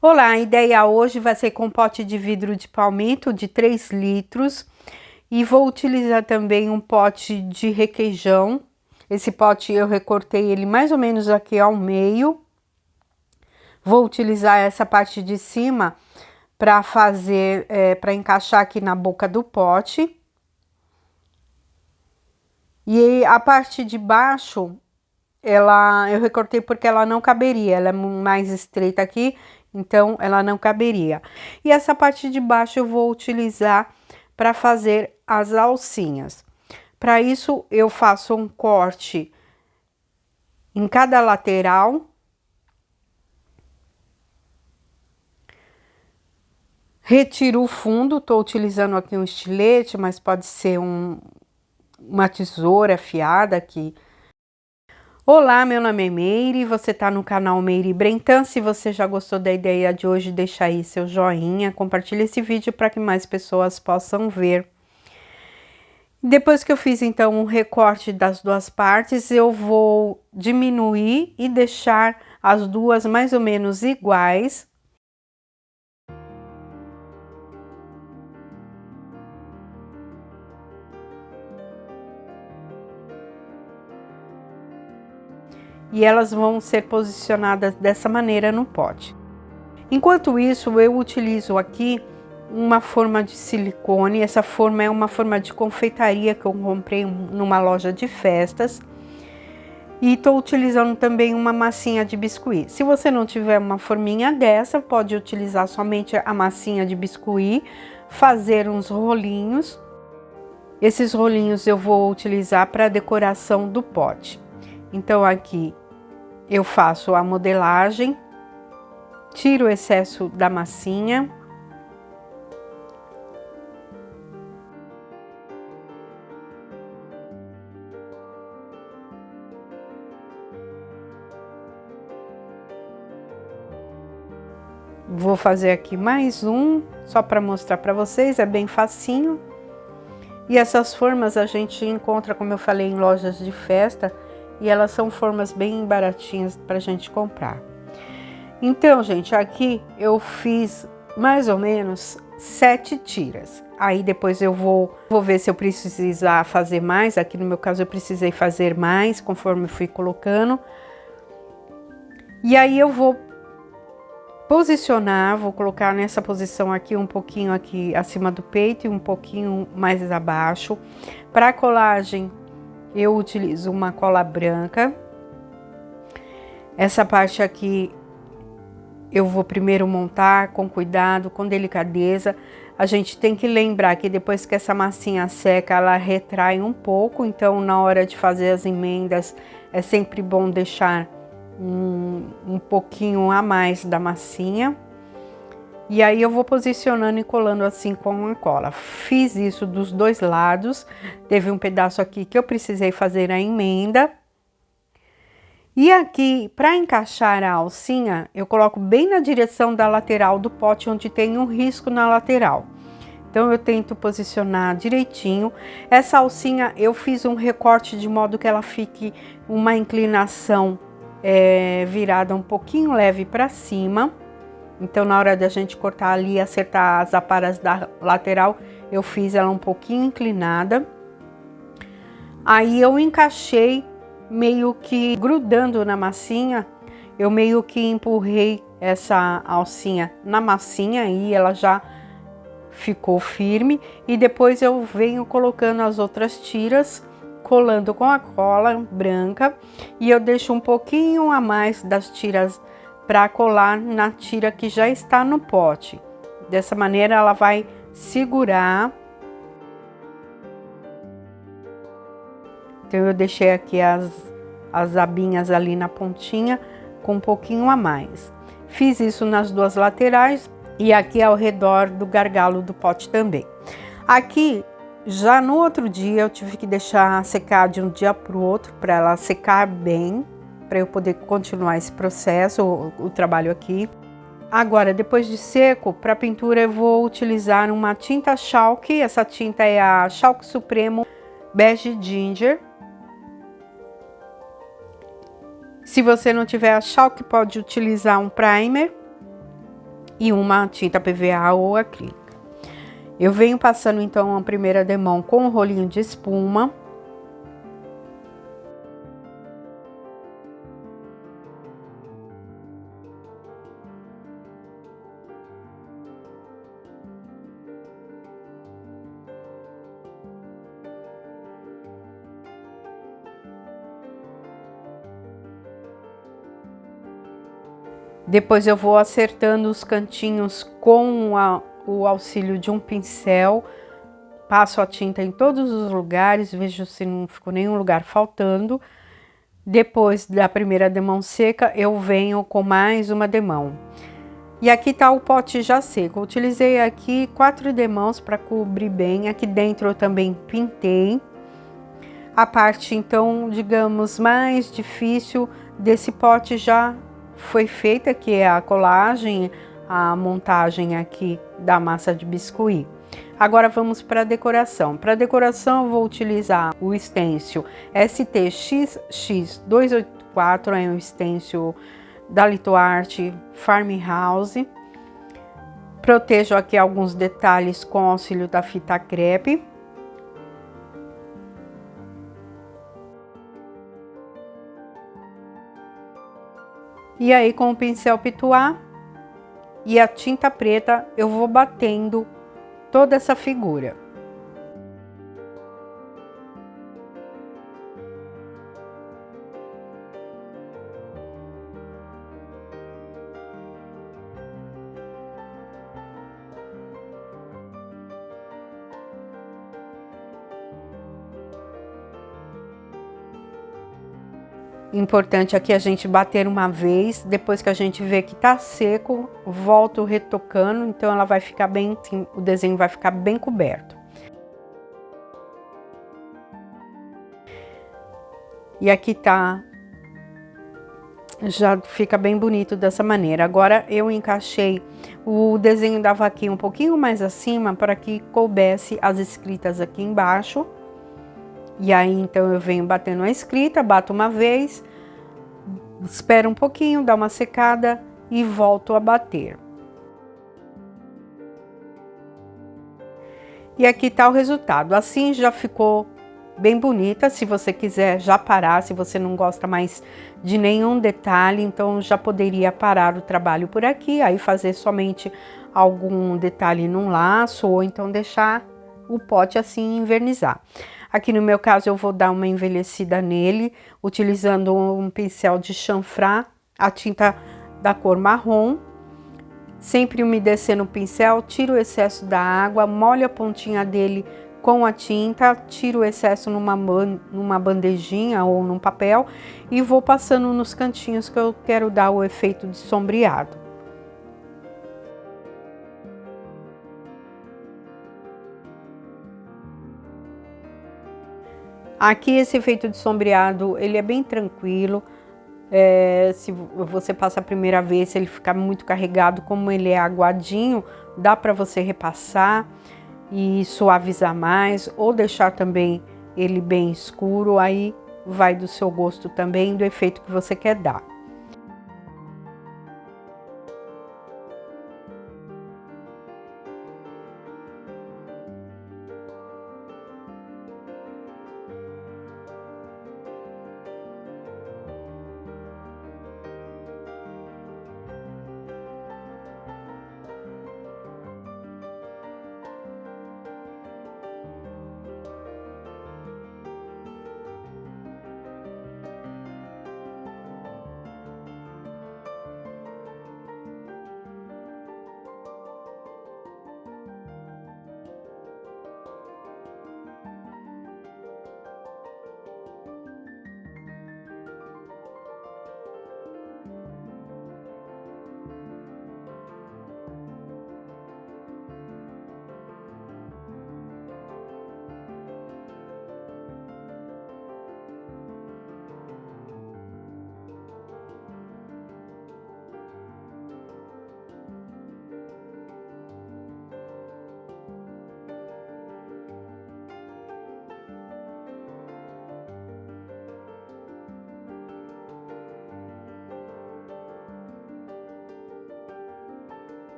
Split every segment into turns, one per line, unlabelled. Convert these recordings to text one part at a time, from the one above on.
Olá, a ideia hoje vai ser com pote de vidro de palmito de 3 litros e vou utilizar também um pote de requeijão. Esse pote eu recortei ele mais ou menos aqui ao meio. Vou utilizar essa parte de cima para fazer, para encaixar aqui na boca do pote. E a parte de baixo, eu recortei porque ela não caberia, ela é mais estreita aqui, então ela não caberia. E essa parte de baixo eu vou utilizar para fazer as alcinhas. Para isso eu faço um corte em cada lateral. Retiro o fundo, estou utilizando aqui um estilete, mas pode ser uma tesoura afiada aqui. Olá, meu nome é Meire, você está no canal Meire Brentan. Se você já gostou da ideia de hoje, deixa aí seu joinha, compartilha esse vídeo para que mais pessoas possam ver. Depois que eu fiz então um recorte das duas partes, eu vou diminuir e deixar as duas mais ou menos iguais. E elas vão ser posicionadas dessa maneira no pote. Enquanto isso, eu utilizo aqui uma forma de silicone. Essa forma é uma forma de confeitaria que eu comprei numa loja de festas. E estou utilizando também uma massinha de biscuit. Se você não tiver uma forminha dessa, pode utilizar somente a massinha de biscuit, fazer uns rolinhos. Esses rolinhos eu vou utilizar para decoração do pote. Então aqui eu faço a modelagem, tiro o excesso da massinha. Vou fazer aqui mais um, só para mostrar para vocês, é bem facinho. E essas formas a gente encontra, como eu falei, em lojas de festa, e elas são formas bem baratinhas para a gente comprar. Então, gente, aqui eu fiz mais ou menos 7 tiras. Aí depois eu vou ver se eu precisar fazer mais. Aqui no meu caso eu precisei fazer mais, conforme eu fui colocando. E aí eu vou posicionar, vou colocar nessa posição aqui, um pouquinho aqui acima do peito e um pouquinho mais abaixo. Para colagem, eu utilizo uma cola branca. Essa parte aqui eu vou primeiro montar com cuidado, com delicadeza. A gente tem que lembrar que depois que essa massinha seca, ela retrai um pouco. Então, na hora de fazer as emendas, é sempre bom deixar um pouquinho a mais da massinha. E aí eu vou posicionando e colando assim com a cola. Fiz isso dos dois lados. Teve um pedaço aqui que eu precisei fazer a emenda. E aqui, para encaixar a alcinha, eu coloco bem na direção da lateral do pote, onde tem um risco na lateral. Então eu tento posicionar direitinho. Essa alcinha eu fiz um recorte de modo que ela fique uma inclinação virada um pouquinho leve para cima. Então, na hora da gente cortar ali e acertar as aparas da lateral, eu fiz ela um pouquinho inclinada. Aí eu encaixei meio que grudando na massinha, eu meio que empurrei essa alcinha na massinha e ela já ficou firme. E depois eu venho colocando as outras tiras, colando com a cola branca, e eu deixo um pouquinho a mais das tiras para colar na tira que já está no pote. Dessa maneira ela vai segurar. Então eu deixei aqui as abinhas ali na pontinha com um pouquinho a mais. Fiz isso nas duas laterais e aqui ao redor do gargalo do pote também. Aqui, já no outro dia, eu tive que deixar secar de um dia para o outro, para ela secar bem, para eu poder continuar esse processo, o trabalho aqui. Agora, depois de seco, para pintura eu vou utilizar uma tinta Chalk. Essa tinta é a Chalk Supremo Bege Ginger. Se você não tiver a Chalk, pode utilizar um primer. e uma tinta PVA ou acrílica. Eu venho passando então a primeira demão com um rolinho de espuma. Depois eu vou acertando os cantinhos com o auxílio de um pincel. Passo a tinta em todos os lugares, vejo se não ficou nenhum lugar faltando. Depois da primeira demão seca, eu venho com mais uma demão. E aqui tá o pote já seco. Eu utilizei aqui 4 demãos para cobrir bem. Aqui dentro eu também pintei. A parte, então, digamos, mais difícil desse pote já foi feita, que é a colagem, a montagem aqui da massa de biscuit. Agora vamos para a decoração. Para a decoração eu vou utilizar o stencil STXX284, é um stencil da Litoarte Farmhouse. Protejo aqui alguns detalhes com o auxílio da fita crepe. E aí, com o pincel pituá e a tinta preta, eu vou batendo toda essa figura. Importante aqui a gente bater uma vez, depois que a gente vê que tá seco, volto retocando, então ela vai ficar bem, o desenho vai ficar bem coberto. E aqui tá, já fica bem bonito dessa maneira. Agora eu encaixei o desenho da vaquinha um pouquinho mais acima para que coubesse as escritas aqui embaixo. E aí, então, eu venho batendo a escrita, bato uma vez, espero um pouquinho, dá uma secada e volto a bater. E aqui tá o resultado. Assim já ficou bem bonita. Se você quiser já parar, se você não gosta mais de nenhum detalhe, então já poderia parar o trabalho por aqui, aí fazer somente algum detalhe num laço, ou então deixar o pote assim envernizar. Aqui no meu caso eu vou dar uma envelhecida nele, utilizando um pincel de chanfrar, a tinta da cor marrom. Sempre umedecendo o pincel, tiro o excesso da água, molho a pontinha dele com a tinta, tiro o excesso numa bandejinha ou num papel e vou passando nos cantinhos que eu quero dar o efeito de sombreado. Aqui esse efeito de sombreado, ele é bem tranquilo. Se você passa a primeira vez, se ele ficar muito carregado, como ele é aguadinho, dá para você repassar e suavizar mais, ou deixar também ele bem escuro, aí vai do seu gosto também, do efeito que você quer dar.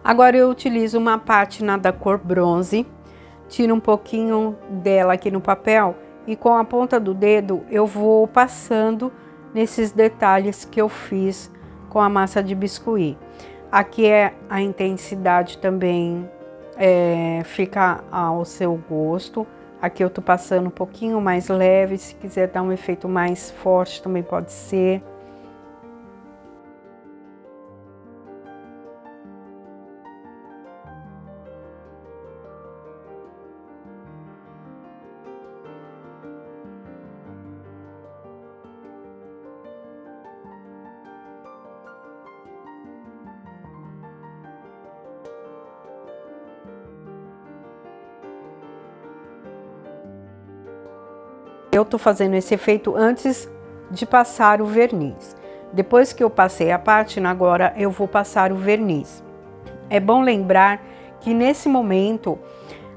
Agora eu utilizo uma pátina da cor bronze, tiro um pouquinho dela aqui no papel e com a ponta do dedo eu vou passando nesses detalhes que eu fiz com a massa de biscuit. Aqui a intensidade também fica ao seu gosto. Aqui eu tô passando um pouquinho mais leve, se quiser dar um efeito mais forte também pode ser. Eu tô fazendo esse efeito antes de passar o verniz. Depois que eu passei a pátina, agora eu vou passar o verniz. É bom lembrar que nesse momento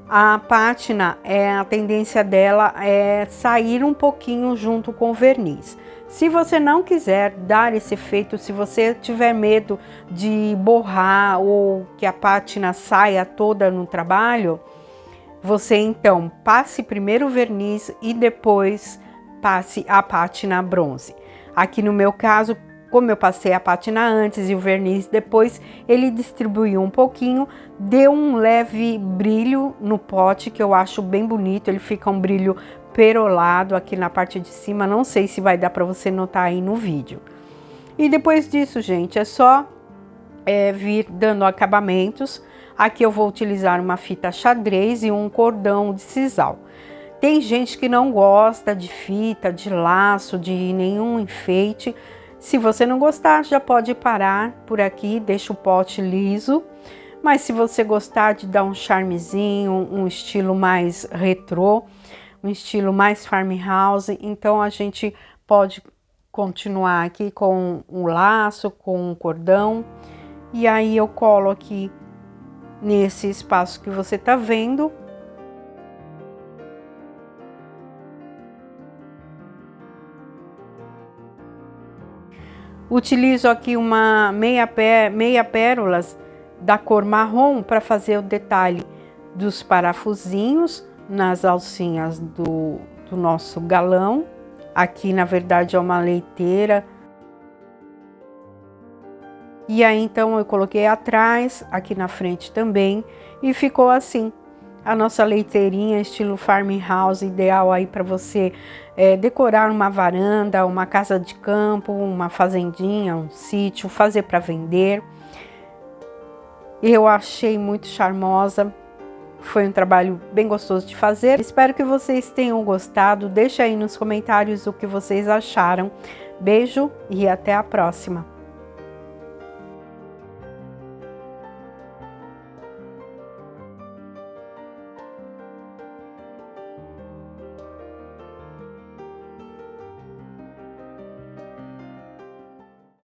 a pátina, a tendência dela é sair um pouquinho junto com o verniz. Se você não quiser dar esse efeito, se você tiver medo de borrar ou que a pátina saia toda no trabalho, você então passe primeiro o verniz e depois passe a pátina bronze. Aqui no meu caso, como eu passei a pátina antes e o verniz depois, ele distribuiu um pouquinho, deu um leve brilho no pote que eu acho bem bonito, ele fica um brilho perolado aqui na parte de cima, não sei se vai dar para você notar aí no vídeo. E depois disso, gente, é só vir dando acabamentos. Aqui eu vou utilizar uma fita xadrez e um cordão de sisal. Tem gente que não gosta de fita, de laço, de nenhum enfeite. Se você não gostar, já pode parar por aqui, deixa o pote liso. Mas se você gostar de dar um charmezinho, um estilo mais retrô, um estilo mais farmhouse, então a gente pode continuar aqui com um laço, com um cordão. E aí eu colo aqui nesse espaço que você tá vendo. Utilizo aqui uma meia pérolas da cor marrom para fazer o detalhe dos parafusinhos nas alcinhas do nosso galão. Aqui na verdade é uma leiteira. E aí então eu coloquei atrás, aqui na frente também, e ficou assim. A nossa leiteirinha estilo farmhouse, ideal aí para você decorar uma varanda, uma casa de campo, uma fazendinha, um sítio, fazer para vender. Eu achei muito charmosa, foi um trabalho bem gostoso de fazer. Espero que vocês tenham gostado, deixa aí nos comentários o que vocês acharam. Beijo e até a próxima!